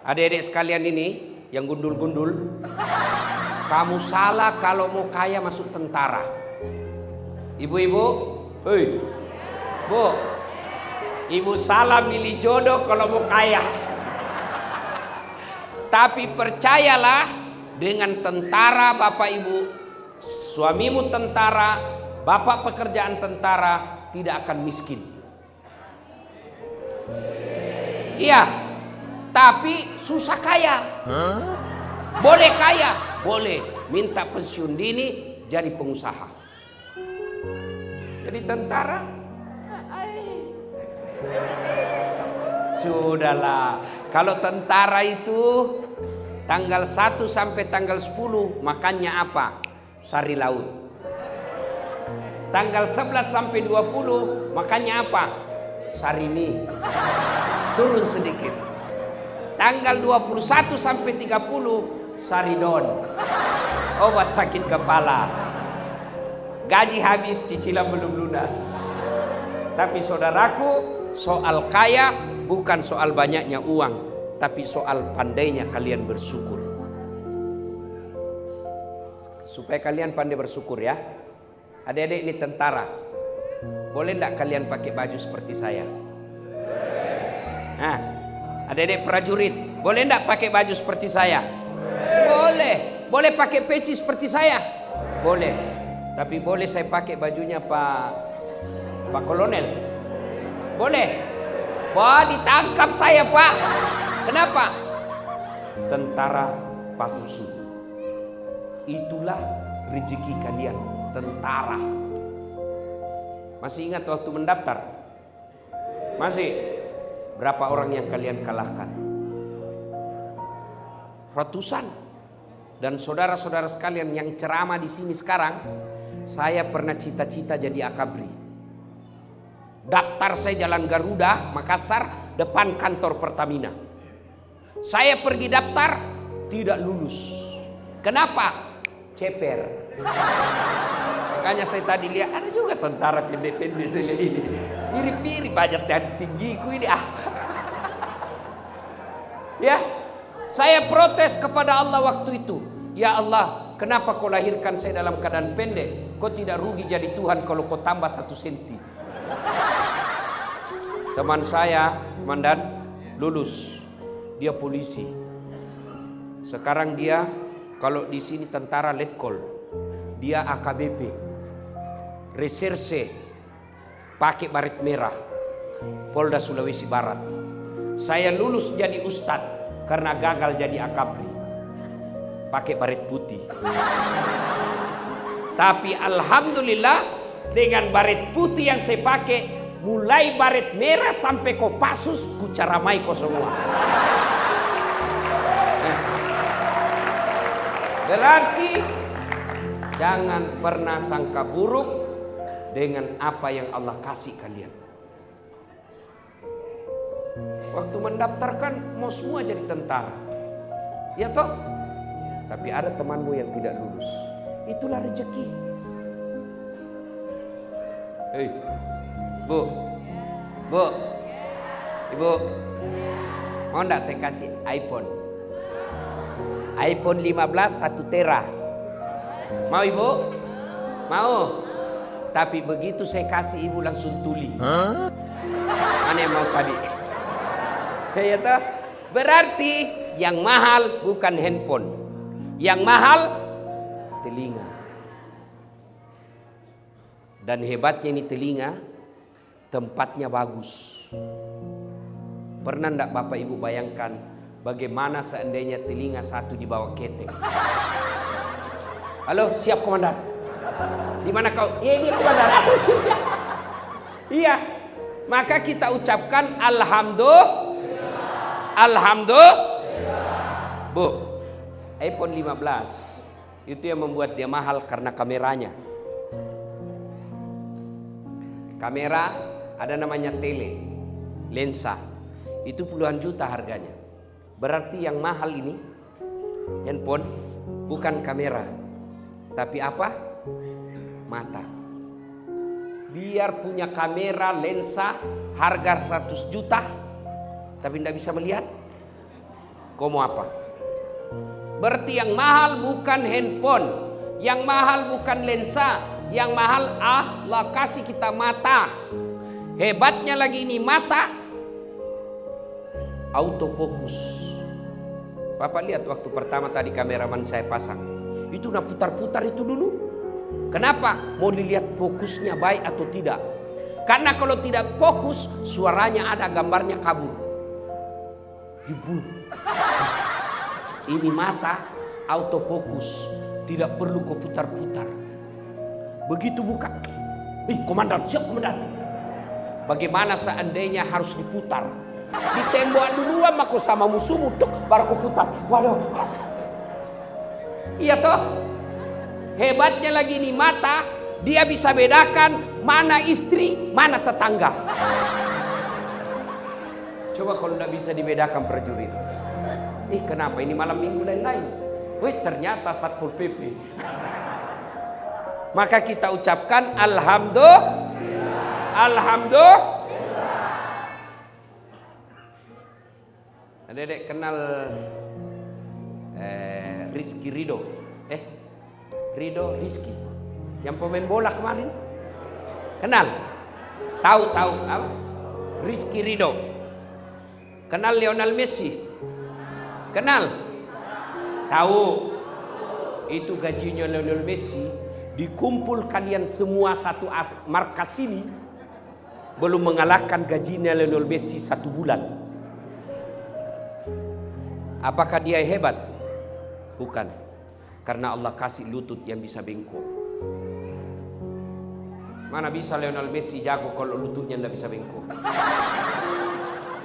Adik-adik sekalian ini yang gundul-gundul, kamu salah kalau mau kaya masuk tentara. Ibu-ibu, hei, bu, ibu salah milih jodoh kalau mau kaya. Tapi percayalah, dengan tentara bapak ibu, suamimu tentara, bapak pekerjaan tentara, tidak akan miskin. Iya, tapi susah kaya. Boleh kaya, boleh minta pensiun dini jadi pengusaha. Jadi tentara, sudahlah. Kalau tentara itu tanggal 1 sampai tanggal 10 makannya apa? Sari laut. Tanggal 11 sampai 20 makannya apa? Sari mie. Turun sedikit. Tanggal 21 sampai 30 saridon. Obat sakit kepala. Gaji habis, cicilan belum lunas. Tapi saudaraku, soal kaya bukan soal banyaknya uang, tapi soal pandainya kalian bersyukur. Supaya kalian pandai bersyukur ya. Adik-adik ini tentara. Boleh enggak kalian pakai baju seperti saya? Nah, adik-adik prajurit, boleh enggak pakai baju seperti saya? Boleh. Boleh pakai peci seperti saya? Boleh. Tapi boleh saya pakai bajunya Pak Kolonel? Boleh. Wah, ditangkap saya, Pak. Kenapa? Tentara palsu. Itulah rezeki kalian, tentara. Masih ingat waktu mendaftar? Masih? Berapa orang yang kalian kalahkan? Ratusan. Dan saudara-saudara sekalian yang ceramah di sini sekarang, saya pernah cita-cita jadi akabri. Daftar saya Jalan Garuda, Makassar, depan kantor Pertamina. Saya pergi daftar, tidak lulus. Kenapa? Ceper. Makanya saya tadi lihat ada juga tentara pendek-pendek saya ini. Mirip-mirip aja tinggiku ini. Ya, saya protes kepada Allah waktu itu. Ya Allah, kenapa kau lahirkan saya dalam keadaan pendek? Kau tidak rugi jadi Tuhan kalau kau tambah 1 senti. Teman saya, Mandan, lulus. Dia polisi. Sekarang dia kalau di sini tentara letkol. Dia AKBP. Reserse. Pakai baret merah. Polda Sulawesi Barat. Saya lulus jadi ustadz karena gagal jadi akabri. Pakai baret putih. Tapi alhamdulillah dengan baret putih yang saya pakai, mulai baret merah sampai Kopassus, kucaramai kau semua. Berarti jangan pernah sangka buruk dengan apa yang Allah kasih kalian. Waktu mendaftarkan mau semua jadi tentara, ya toh? Tapi ada temanmu yang tidak lulus. Itulah rezeki. Hei, bu, ibu, mau ndak saya kasih iPhone 15 1 tera. Mau ibu? Mau. Tapi begitu saya kasih ibu langsung tuli. Mana yang mau tadi? Ya toh? Berarti yang mahal bukan handphone. Yang mahal telinga. Dan hebatnya ini telinga, tempatnya bagus. Pernah enggak Bapak Ibu bayangkan bagaimana seandainya telinga satu dibawa ketek? Halo, siap komandan. Di mana kau? Ya ini komandan. Iya. Maka kita ucapkan alhamdulillah. Bu, iPhone 15 itu yang membuat dia mahal karena kameranya. Kamera ada namanya tele, lensa. Itu puluhan juta harganya. Berarti yang mahal ini handphone bukan kamera, tapi apa? Mata. Biar punya kamera lensa harga 100 juta tapi tidak bisa melihat. Kau mau apa? Berarti yang mahal bukan handphone, yang mahal bukan lensa, yang mahal Allah kasih kita mata. Hebatnya lagi ini mata, autofokus. Bapak lihat waktu pertama tadi kameraman saya pasang, itu udah putar-putar itu dulu. Kenapa? Mau dilihat fokusnya baik atau tidak. Karena kalau tidak fokus, suaranya ada, gambarnya kabur. Dibunuh. Ini mata autofokus, tidak perlu kau putar-putar. Begitu buka, komandan, siap komandan. Bagaimana seandainya harus diputar? Ditembak duluan maka sama musuhmu, baru kau putar. Waduh. Iya toh? Hebatnya lagi nih mata, dia bisa bedakan mana istri, mana tetangga. Coba kalau tidak bisa dibedakan prajurit. Kenapa ini malam minggu lain-lain? Ternyata Satpol PP. Maka kita ucapkan alhamdulillah. Alhamdulillah. Dedek kenal Rizky Ridho? Rizky yang pemain bola kemarin? Kenal? Tahu apa? Rizky Ridho. Kenal Lionel Messi? Kenal? Tahu? Itu gajinya Lionel Messi dikumpul kalian semua satu markas ini belum mengalahkan gajinya Lionel Messi 1 bulan. Apakah dia hebat? Bukan. Karena Allah kasih lutut yang bisa bengkok. Mana bisa Lionel Messi jago kalau lututnya tidak bisa bengkok?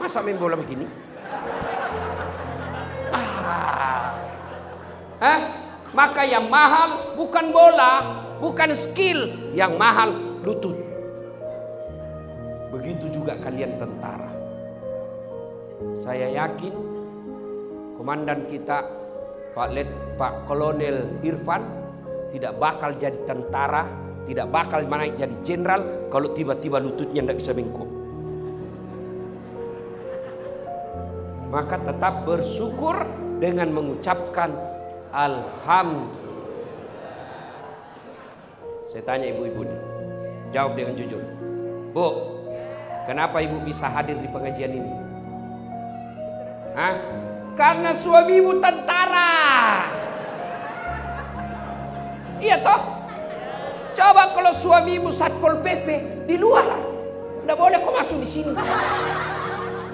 Masa main bola begini? Maka yang mahal bukan bola, bukan skill, yang mahal lutut. Begitu juga kalian tentara. Saya yakin komandan kita Pak Kolonel Irfan tidak bakal jadi tentara, tidak bakal naik jadi jenderal kalau tiba-tiba lututnya tidak bisa bengkok. Maka tetap bersyukur dengan mengucapkan alhamdulillah. Saya tanya ibu-ibu nih, jawab dengan jujur. Bu, kenapa ibu bisa hadir di pengajian ini? Karena suamimu tentara. Iya toh? Coba kalau suamimu Satpol PP di luar, tidak boleh kau masuk di sini.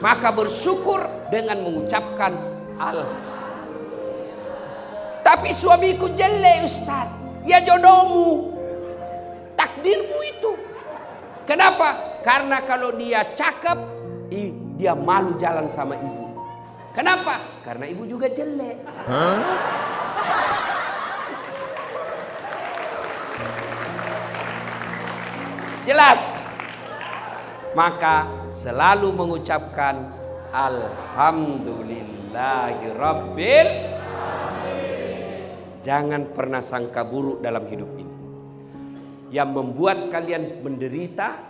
Maka bersyukur dengan mengucapkan alhamdulillah. Tapi suamiku jelek Ustaz. Ya jodohmu, takdirmu itu. Kenapa? Karena kalau dia cakep, dia malu jalan sama ibu. Kenapa? Karena ibu juga jelek. Jelas? Maka selalu mengucapkan alhamdulillahirabbil. Jangan pernah sangka buruk dalam hidup ini. Yang membuat kalian menderita,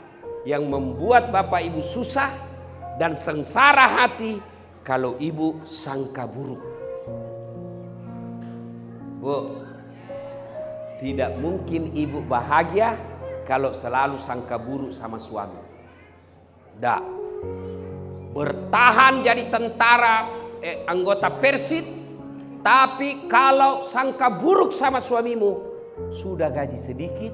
yang membuat bapak ibu susah dan sengsara hati, kalau ibu sangka buruk. Bu, tidak mungkin ibu bahagia kalau selalu sangka buruk sama suami. Tidak. Bertahan jadi tentara, anggota Persib, tapi kalau sangka buruk sama suamimu, sudah gaji sedikit,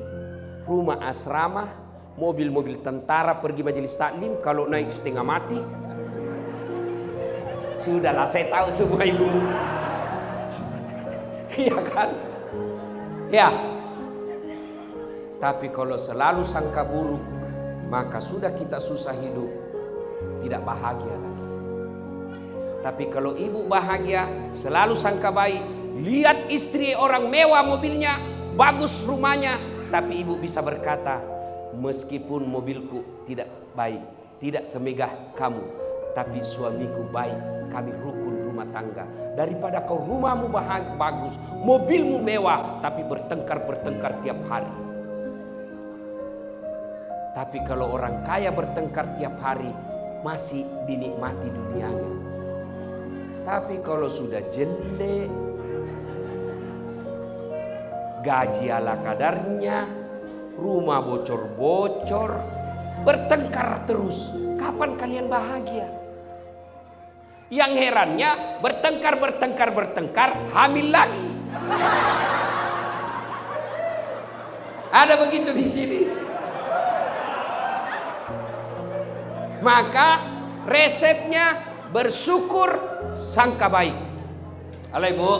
rumah asrama, mobil-mobil tentara, pergi majelis taklim, kalau naik setengah mati. Sudahlah, saya tahu semua ibu. Iya kan? Ya. Tapi kalau selalu sangka buruk, maka sudah kita susah hidup, tidak bahagia lagi. Tapi kalau ibu bahagia, selalu sangka baik, lihat istri orang mewah mobilnya, bagus rumahnya, tapi ibu bisa berkata, meskipun mobilku tidak baik, tidak semegah kamu, tapi suamiku baik, kami rukun rumah tangga. Daripada kau rumahmu bagus, mobilmu mewah, tapi bertengkar tiap hari. Tapi kalau orang kaya bertengkar tiap hari, masih dinikmati dunianya. Tapi kalau sudah jelek, gaji ala kadarnya, rumah bocor-bocor, bertengkar terus, kapan kalian bahagia? Yang herannya bertengkar, hamil lagi. Ada begitu di sini. Maka resepnya bersyukur, sangka baik. Halo ibu,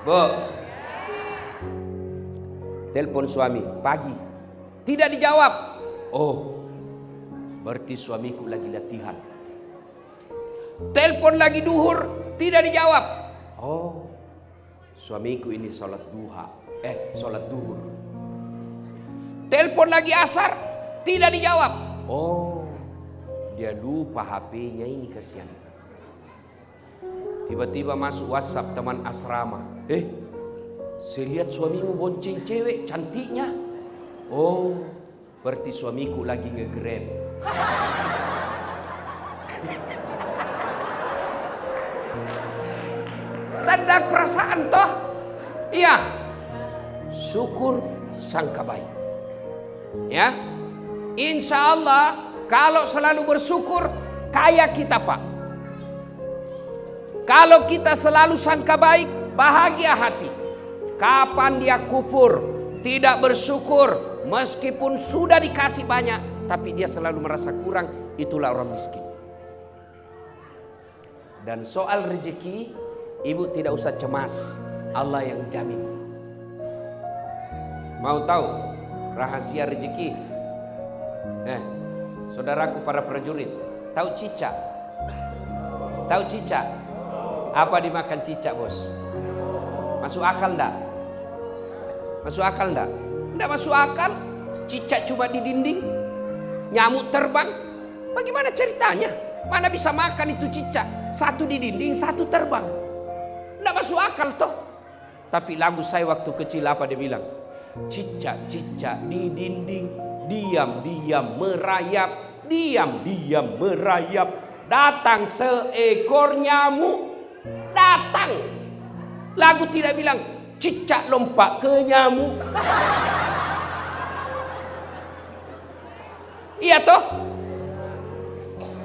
bu, telepon suami pagi, tidak dijawab. Oh, berarti suamiku lagi latihan. Telepon lagi duhur, tidak dijawab. Oh, suamiku ini sholat duha, sholat duhur. Telepon lagi asar, tidak dijawab. Oh, dia lupa HP-nya ini, kasihan. Tiba-tiba masuk WhatsApp teman asrama. Saya lihat suamimu bonceng cewek cantiknya. Oh, berarti suamiku lagi nge-grab. Tanda perasaan toh? Iya. Syukur, sangka baik. Ya, insya Allah kalau selalu bersyukur, kaya kita Pak. Kalau kita selalu sangka baik, bahagia hati. Kapan dia kufur, tidak bersyukur, meskipun sudah dikasih banyak, tapi dia selalu merasa kurang, itulah orang miskin. Dan soal rezeki, ibu tidak usah cemas, Allah yang jamin. Mau tahu rahasia rezeki? Saudaraku para prajurit, tahu cicak? Tahu cicak? Apa dimakan cicak, bos? Masuk akal enggak? Masuk akal enggak? Enggak masuk akal. Cicak cuma di dinding, nyamuk terbang. Bagaimana ceritanya? Mana bisa makan itu cicak? Satu di dinding, satu terbang. Enggak masuk akal toh. Tapi lagu saya waktu kecil apa dia bilang? Cicak-cicak di dinding, diam-diam merayap, diam-diam merayap. Datang seekor nyamuk, datang. Lagu tidak bilang cicak lompat ke nyamuk. Iya toh?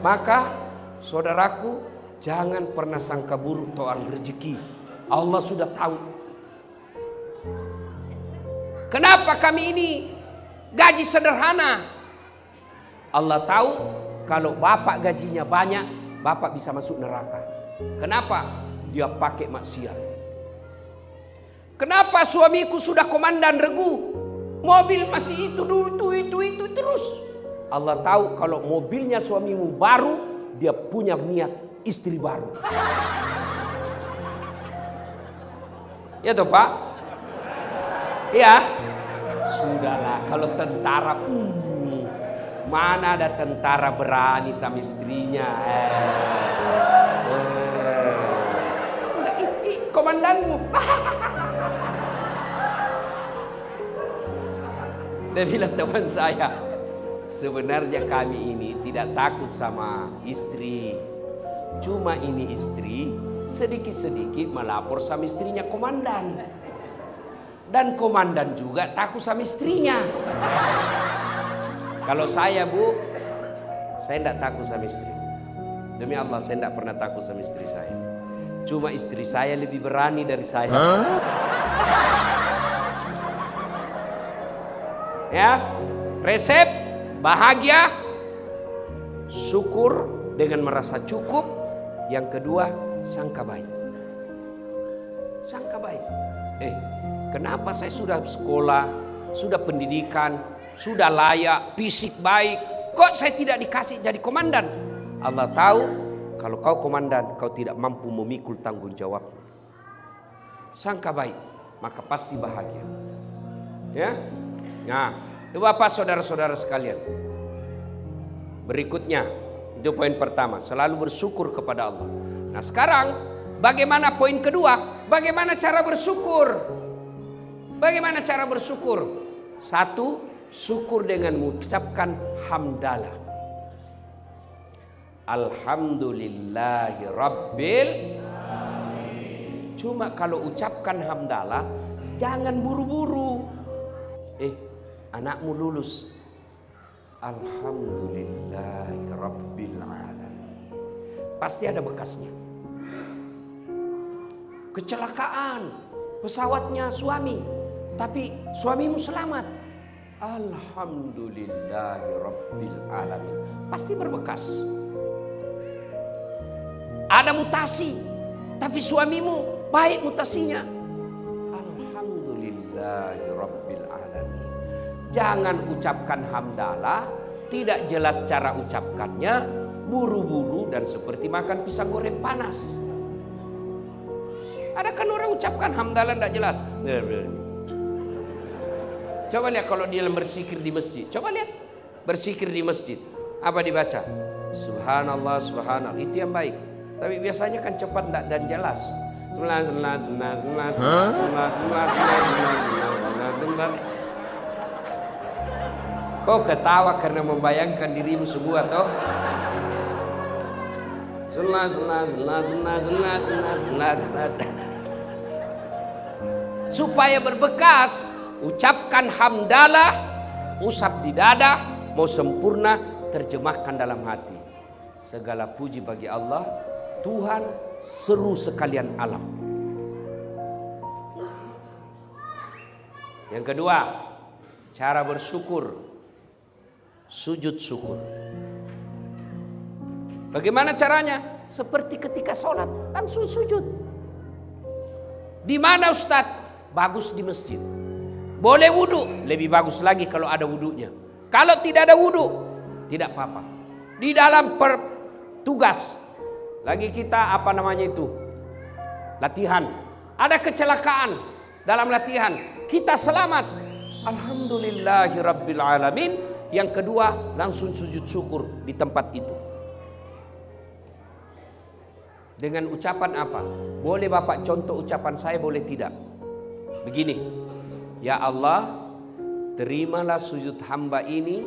Maka saudaraku, jangan pernah sangka buruk soal rezeki. Allah sudah tahu. Kenapa kami ini gaji sederhana? Allah tahu kalau bapak gajinya banyak, bapak bisa masuk neraka. Kenapa? Dia pakai maksiat. Kenapa suamiku sudah komandan regu, mobil masih itu terus? Allah tahu kalau mobilnya suamimu baru, dia punya niat istri baru. Ya toh Pak? Ya, sudahlah kalau tentara, mana ada tentara berani sama istrinya? Komandanmu. Dia bilang teman saya, sebenarnya kami ini tidak takut sama istri. Cuma ini istri sedikit-sedikit melapor sama istrinya komandan. Dan komandan juga takut sama istrinya. Kalau saya bu, saya tidak takut sama istri. Demi Allah saya tidak pernah takut sama istri saya. Cuma istri saya lebih berani dari saya. Ya, resep bahagia, syukur dengan merasa cukup. Yang kedua, sangka baik. Sangka baik. Kenapa saya sudah sekolah, sudah pendidikan, sudah layak, fisik baik, kok saya tidak dikasih jadi komandan? Allah tahu kalau kau komandan, kau tidak mampu memikul tanggung jawab. Sangka baik, maka pasti bahagia. Ya, nah, Bapak saudara-saudara sekalian. Berikutnya, itu poin pertama, selalu bersyukur kepada Allah. Nah sekarang, bagaimana poin kedua? Bagaimana cara bersyukur? Bagaimana cara bersyukur? Satu, syukur dengan mengucapkan hamdalah. Alhamdulillahi Rabbil Cuma kalau ucapkan hamdalah jangan buru-buru. Anakmu lulus. Alhamdulillahirabbil alamin. Pasti ada bekasnya. Kecelakaan pesawatnya suami, tapi suamimu selamat. Alhamdulillahirabbil alamin. Pasti berbekas. Ada mutasi, tapi suamimu baik mutasinya. Alhamdulillahirabbil alamin. Jangan ucapkan hamdalah tidak jelas cara ucapkannya, buru-buru dan seperti makan pisang goreng panas. Ada kan orang ucapkan hamdalah tidak jelas. Coba lihat kalau dia berzikir di masjid. Coba lihat berzikir di masjid. Apa dibaca? Subhanallah, subhanallah. Itu yang baik. Tapi biasanya kan cepat dan jelas. Kau ketawa karena membayangkan dirimu semua toh? Supaya berbekas, ucapkan hamdalah, usap di dada, mau sempurna terjemahkan dalam hati. Segala puji bagi Allah, Tuhan seru sekalian alam. Yang kedua, cara bersyukur, sujud syukur. Bagaimana caranya? Seperti ketika sholat, langsung sujud. Di mana Ustadz? Bagus di masjid. Boleh wudhu, lebih bagus lagi kalau ada wudhunya. Kalau tidak ada wudhu, tidak apa-apa. Di dalam tugas, lagi kita apa namanya itu? Latihan. Ada kecelakaan dalam latihan, kita selamat. Alhamdulillahirabbil alamin. Yang kedua, langsung sujud syukur di tempat itu. Dengan ucapan apa? Boleh Bapak contoh ucapan saya, boleh tidak? Begini, ya Allah, terimalah sujud hamba ini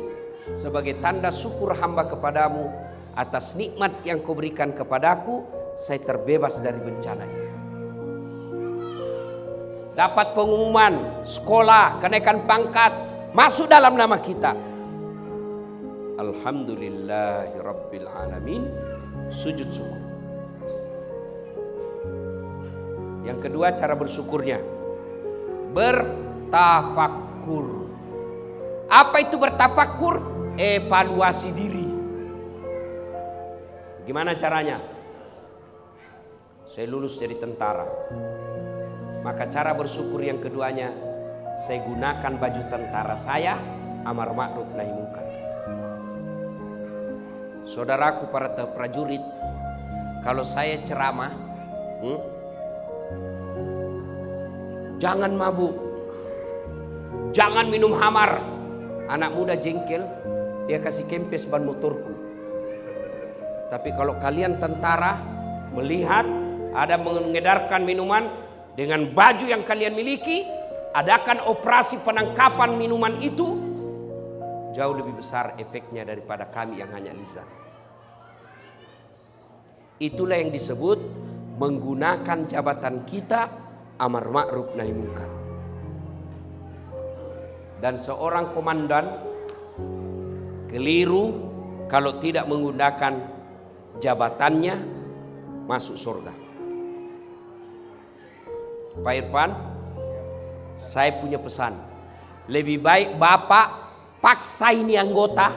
sebagai tanda syukur hamba kepadamu atas nikmat yang kau berikan kepadaku. Saya terbebas dari bencana ini. Dapat pengumuman sekolah, kenaikan pangkat, masuk dalam nama kita. Alhamdulillahirabbil alamin, sujud syukur. Yang kedua, cara bersyukurnya bertafakkur. Apa itu bertafakkur? Evaluasi diri. Gimana caranya? Saya lulus jadi tentara. Maka cara bersyukur yang keduanya, saya gunakan baju tentara saya, amar ma'ruf nahi munkar. Saudaraku para prajurit, kalau saya ceramah, jangan mabuk, jangan minum hamar. Anak muda jengkel, dia kasih kempes ban motorku. Tapi kalau kalian tentara melihat ada mengedarkan minuman dengan baju yang kalian miliki, adakan operasi penangkapan minuman itu, jauh lebih besar efeknya daripada kami yang hanya lisan. Itulah yang disebut menggunakan jabatan kita amar ma'ruf nahi munkar. Dan seorang komandan keliru kalau tidak menggunakan jabatannya masuk surga. Pak Irfan, saya punya pesan. Lebih baik Bapak paksa ini anggota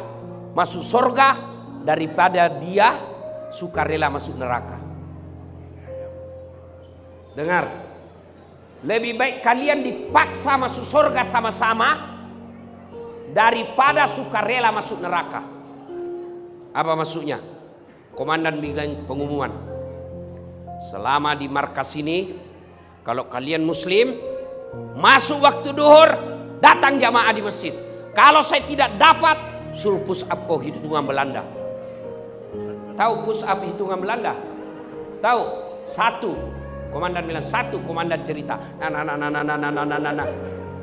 masuk surga daripada dia sukarela masuk neraka. Dengar, lebih baik kalian dipaksa masuk surga sama-sama daripada sukarela masuk neraka. Apa maksudnya? Komandan bilang pengumuman, selama di markas ini, kalau kalian muslim, masuk waktu duhur, datang jamaah di masjid. Kalau saya tidak dapat, suruh push up kau hitungan Belanda. Tahu push up hitungan Belanda? Tahu? 1. Komandan bilang 1, komandan cerita. Nah.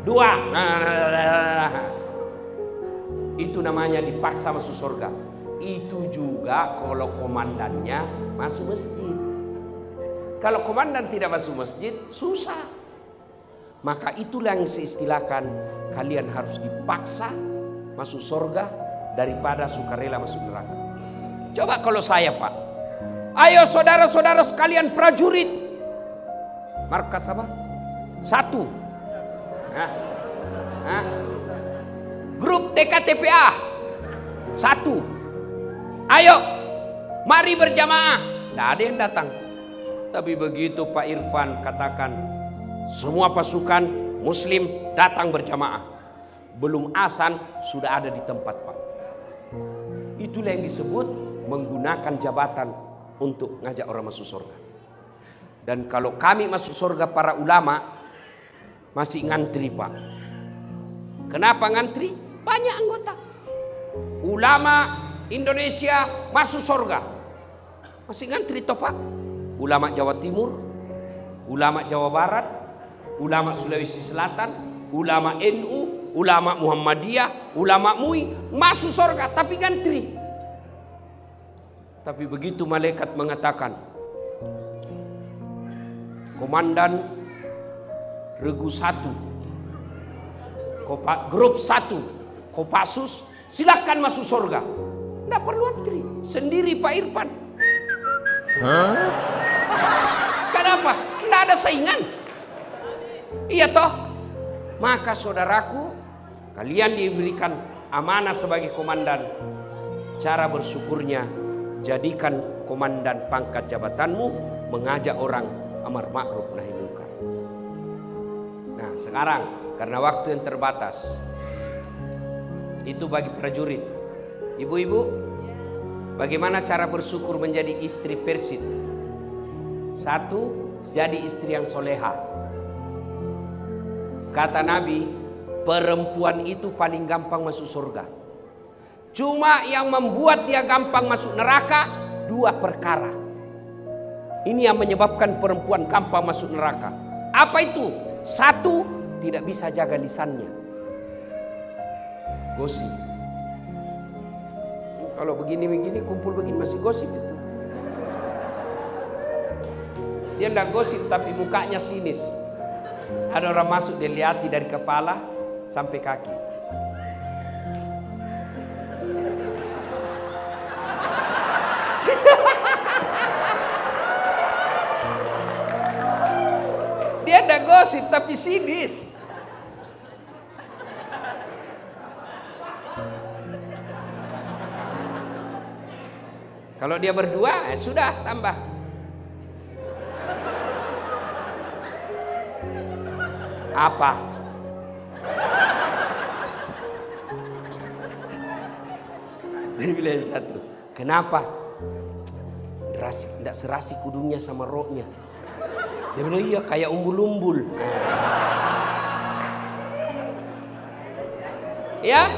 2. Itu namanya dipaksa masuk surga. Itu juga kalau komandannya masuk masjid. Kalau komandan tidak masuk masjid, susah. Maka itulah yang seistilahkan, kalian harus dipaksa masuk surga daripada sukarela masuk neraka. Coba kalau saya, Pak. Ayo saudara-saudara sekalian prajurit. Markas apa? 1. Grup TKTPA 1. Ayo, mari berjamaah. Tidak ada yang datang. Tapi begitu Pak Irfan katakan, semua pasukan muslim datang berjamaah, belum azan sudah ada di tempat, Pak. Itulah yang disebut menggunakan jabatan untuk ngajak orang masuk surga. Dan kalau kami masuk surga para ulama masih ngantri, Pak. Kenapa ngantri? Banyak anggota. Ulama Indonesia masuk surga masih ngantri toh, Pak. Ulama Jawa Timur, ulama Jawa Barat, ulama Sulawesi Selatan, ulama NU, ulama Muhammadiyah, ulama MUI masuk surga tapi ngantri. Tapi begitu malaikat mengatakan, komandan regu 1, grup 1, Kopassus, silakan masuk surga. Tidak perlu antri, sendiri Pak Irfan. Kenapa? Tidak ada saingan. Iya toh? Maka saudaraku, kalian diberikan amanah sebagai komandan. Cara bersyukurnya, jadikan komandan pangkat jabatanmu mengajak orang amar ma'ruf nahi munkar. Nah sekarang karena waktu yang terbatas, itu bagi prajurit. Ibu-ibu, bagaimana cara bersyukur menjadi istri Persid? 1, jadi istri yang soleha. Kata Nabi, perempuan itu paling gampang masuk surga. Cuma yang membuat dia gampang masuk neraka 2 perkara. Ini yang menyebabkan perempuan gampang masuk neraka. Apa itu? 1, tidak bisa jaga lisannya. Gosip. Kalau begini-begini kumpul begini masih gosip itu. Dia tidak gosip tapi mukanya sinis. Ada orang masuk dia lihati dari kepala sampai kaki. Dia tidak gosip tapi sinis. Kalau dia berdua, sudah tambah. Apa? Dia bilang satu. Kenapa? Tidak serasi kudungnya sama roknya. Dia bilang iya kayak umbul-umbul. Ya?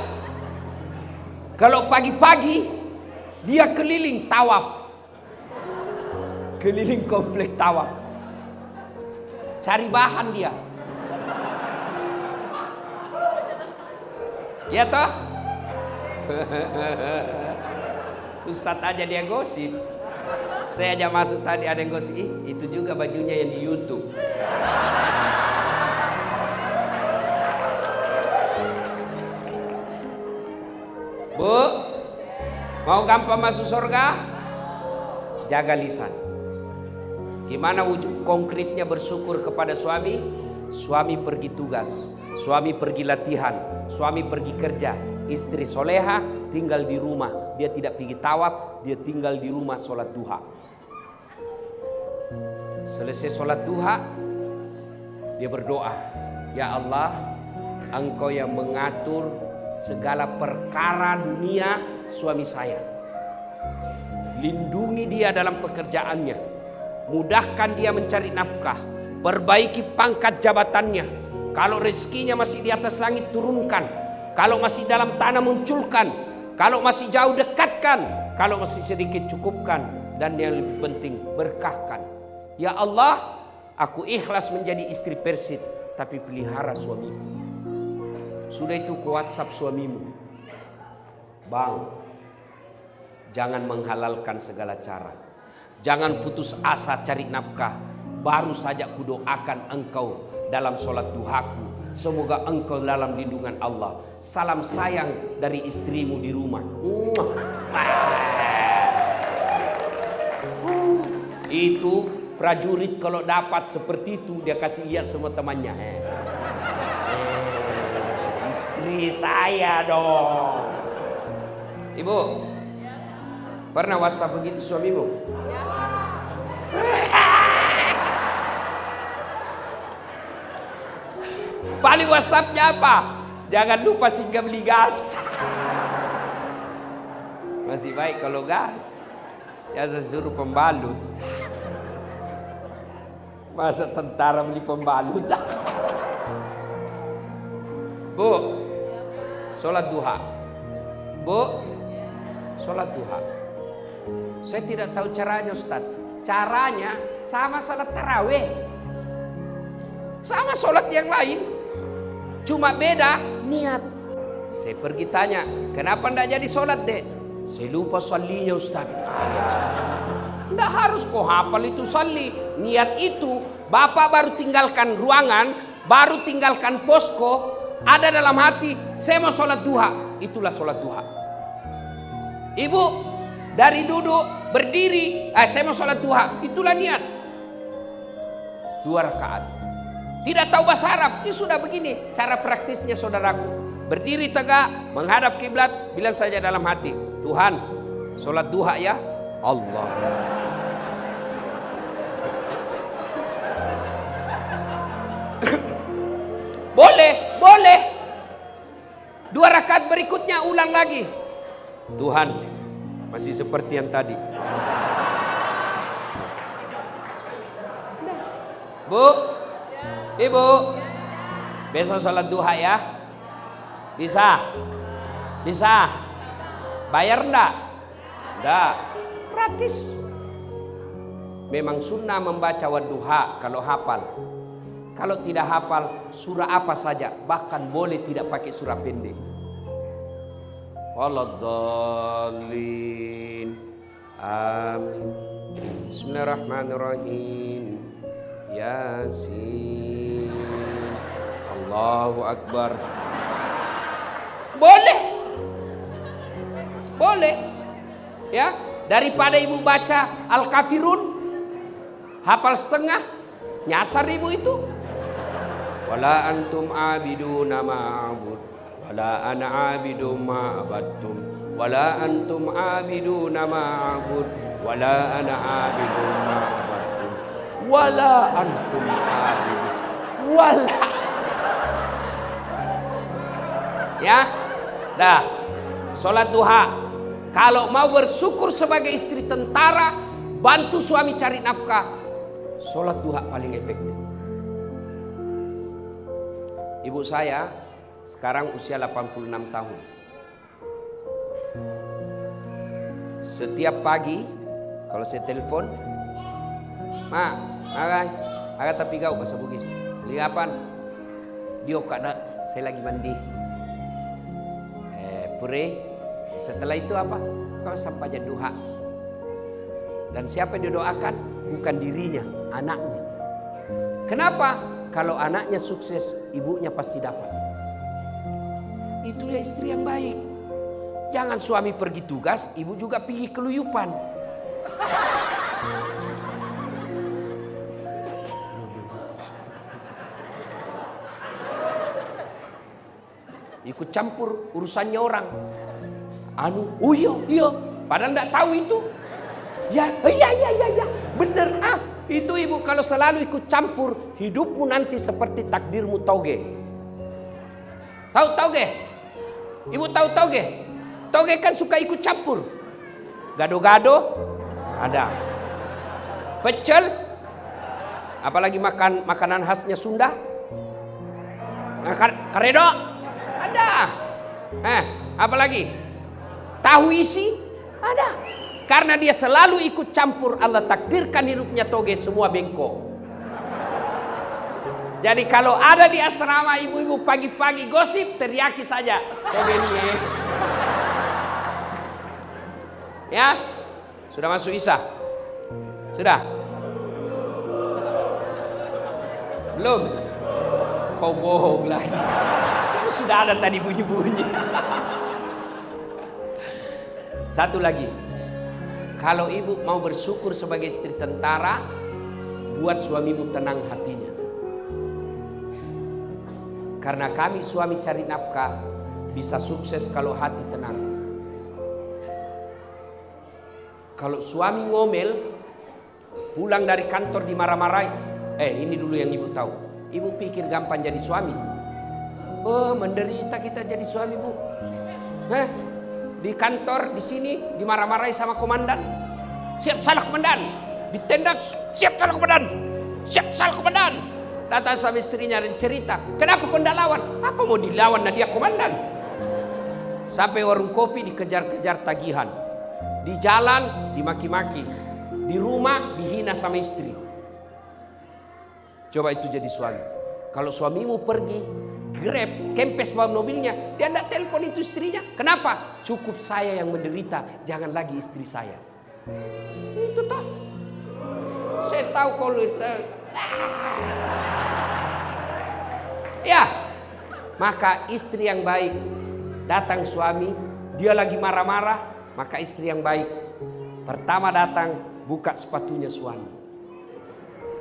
Kalau pagi-pagi dia keliling tawaf. Keliling komplek tawaf. Cari bahan dia. Ya toh? Ustadz aja dia gosip. Saya aja masuk tadi ada yang gosip. Itu juga bajunya yang di YouTube. Bu, mau gampang masuk surga? Jaga lisan. Gimana wujud konkretnya bersyukur kepada suami? Suami pergi tugas, suami pergi latihan, suami pergi kerja. Istri soleha tinggal di rumah. Dia tidak pergi tawaf, dia tinggal di rumah sholat duha. Selesai sholat duha, dia berdoa, ya Allah, Engkau yang mengatur segala perkara dunia suami saya. Lindungi dia dalam pekerjaannya, mudahkan dia mencari nafkah, perbaiki pangkat jabatannya. Kalau rezekinya masih di atas langit turunkan, kalau masih dalam tanah munculkan, kalau masih jauh dekatkan, kalau masih sedikit cukupkan, dan yang lebih penting berkahkan. Ya Allah, aku ikhlas menjadi istri Persid, tapi pelihara suamiku. Sudah itu ke WhatsApp suamimu, Bang, jangan menghalalkan segala cara. Jangan putus asa cari nafkah. baru saja kudoakan engkau dalam sholat duhaku. Semoga engkau dalam lindungan Allah. Salam sayang dari istrimu di rumah. Itu prajurit kalau dapat seperti itu dia kasih lihat semua temannya. Istri saya dong. Ibu, pernah WhatsApp begitu suamimu? Paling WhatsAppnya apa? Jangan lupa singgah beli gas. Masih baik kalau gas. Ya saya suruh pembalut. Masa tentara beli pembalut? Bu, sholat duha. Bu, sholat duha. Saya tidak tahu caranya Ustaz. Caranya sama sholat tarawih. Sama sholat yang lain. Cuma beda niat. Saya pergi tanya, kenapa enggak jadi sholat dek? Saya lupa salinya Ustaz. Enggak harus kau hafal itu sali. Niat itu Bapak baru tinggalkan ruangan, baru tinggalkan posko, ada dalam hati, saya mau sholat duha. Itulah sholat duha. Ibu dari duduk berdiri, saya mau sholat duha. Itulah niat. 2 rakaat. Tidak tahu bahasa Arab, ini sudah begini cara praktisnya saudaraku. Berdiri tegak, menghadap kiblat, bilang saja dalam hati, Tuhan, sholat duha ya Allah. Boleh. 2 rakaat berikutnya ulang lagi. Tuhan, masih seperti yang tadi. Bu, Ibu, besok sholat duha ya? Bisa? Bayar enggak? Enggak, gratis. Memang sunnah membaca wadduha kalau hafal. Kalau tidak hafal, surah apa saja, bahkan boleh tidak pakai surah pendek. Waladhdallin. Amin. Bismillahirrahmanirrahim. Yasin. Allahu Akbar. Boleh. Ya, daripada ibu baca Al-Kafirun, hafal setengah, nyasar ibu itu. Wala antum abiduna ma'abud, wala ana abidum ma'abadtum, wala antum abiduna ma'abud, wala ana abidum ma'abadtum, wala antum abidun, wala. Ya, dah. Sholat duha. Kalau mau bersyukur sebagai istri tentara, bantu suami cari nafkah, sholat duha paling efektif. Ibu saya sekarang usia 86 tahun. Setiap pagi kalau saya telepon, agak tapi kau bahasa Bugis. Beli apaan? Dia kada, saya lagi mandi. Pure. Setelah itu apa? Kau sampai duha. Dan siapa yang didoakan? Bukan dirinya, anaknya. Kenapa? Kalau anaknya sukses, ibunya pasti dapat. Itu ya istri yang baik. Jangan suami pergi tugas, ibu juga pergi keluyupan. Ikut campur urusannya orang. Iya. Padahal enggak tahu itu. Iya. Bener. Itu ibu kalau selalu ikut campur, hidupmu nanti seperti takdirmu toge. Tahu toge? Ibu tahu toge? Toge kan suka ikut campur. Gado-gado ada. Pecel, apalagi makanan khasnya Sunda. Karedo ada. Apalagi? Tahu isi ada. Karena dia selalu ikut campur, Allah takdirkan hidupnya toge semua bengkok. Jadi kalau ada di asrama ibu-ibu pagi-pagi gosip, teriaki saja toge ini. Ya, sudah masuk Isya? Sudah? Belum? Kau bohong lagi. Itu sudah ada tadi bunyi-bunyi. Satu lagi. Kalau ibu mau bersyukur sebagai istri tentara, buat suamimu tenang hatinya. Karena kami suami cari nafkah bisa sukses kalau hati tenang. Kalau suami ngomel, pulang dari kantor dimarah-marahin. Ini dulu yang ibu tahu. Ibu pikir gampang jadi suami. Oh, menderita kita jadi suami, Bu. Di kantor, di sini dimarah-marahi sama komandan. Siap salah komandan. Ditendang, siap salah komandan. Siap salah komandan. Datang sama istrinya dan cerita, kenapa kau tidak lawan? Apa mau dilawan, nah dia komandan. Sampai warung kopi dikejar-kejar tagihan. Di jalan dimaki-maki. Di rumah dihina sama istri. Coba itu jadi suami. Kalau suamimu pergi, Grab, kempes bawa mobilnya, dia tidak telepon itu istrinya. Kenapa? Cukup saya yang menderita, jangan lagi istri saya. Itu tak. Saya tahu kalau itu. Ya, maka istri yang baik, datang suami, dia lagi marah-marah, maka istri yang baik, pertama datang, buka sepatunya suami.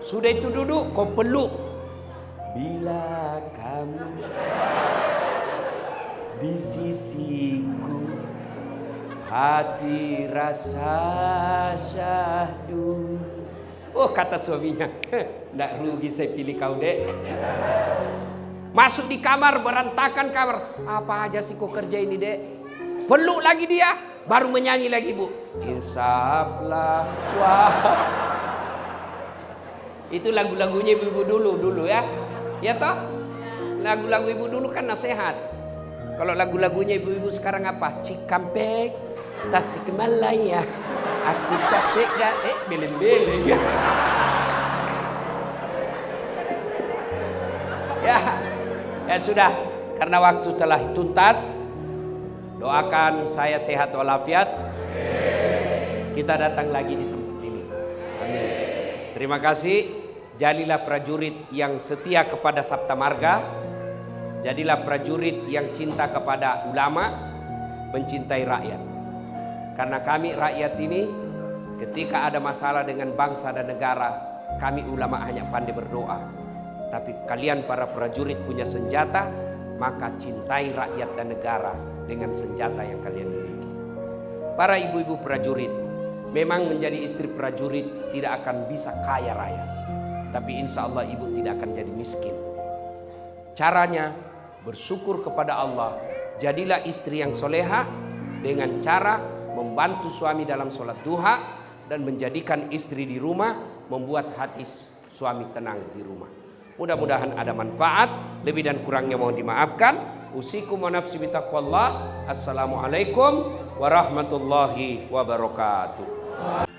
Sudah itu duduk, kau peluk. Bila kamu di sisiku, hati rasa syahdu. Oh, kata suaminya, nggak rugi saya pilih kau, Dek. Masuk di kamar, berantakan kamar. Apa aja sih kau kerja ini, Dek? Peluk lagi dia, baru menyanyi lagi, Bu. Insaflah wah. Itu lagu-lagunya ibu-ibu dulu ya. Ya toh? Lagu-lagu ibu dulu kan nasihat. Kalau lagu-lagunya ibu-ibu sekarang apa? Cikampek, Tasikmalaya. Aku capek gak? Beleng-beleng. Ya sudah. Karena waktu telah tuntas. Doakan saya sehat walafiat. Kita datang lagi di tempat ini. Amin. Terima kasih. Jadilah prajurit yang setia kepada Sabta Marga. Jadilah prajurit yang cinta kepada ulama, mencintai rakyat. Karena kami rakyat ini, ketika ada masalah dengan bangsa dan negara, kami ulama hanya pandai berdoa. Tapi kalian para prajurit punya senjata, maka cintai rakyat dan negara dengan senjata yang kalian miliki. Para ibu-ibu prajurit, memang menjadi istri prajurit tidak akan bisa kaya raya. Tapi insya Allah ibu tidak akan jadi miskin. Caranya bersyukur kepada Allah. Jadilah istri yang soleha dengan cara membantu suami dalam sholat duha. Dan menjadikan istri di rumah, membuat hati suami tenang di rumah. Mudah-mudahan ada manfaat. Lebih dan kurangnya mohon dimaafkan. Usikum wa nafsi bitaqwallah. Assalamualaikum warahmatullahi wabarakatuh.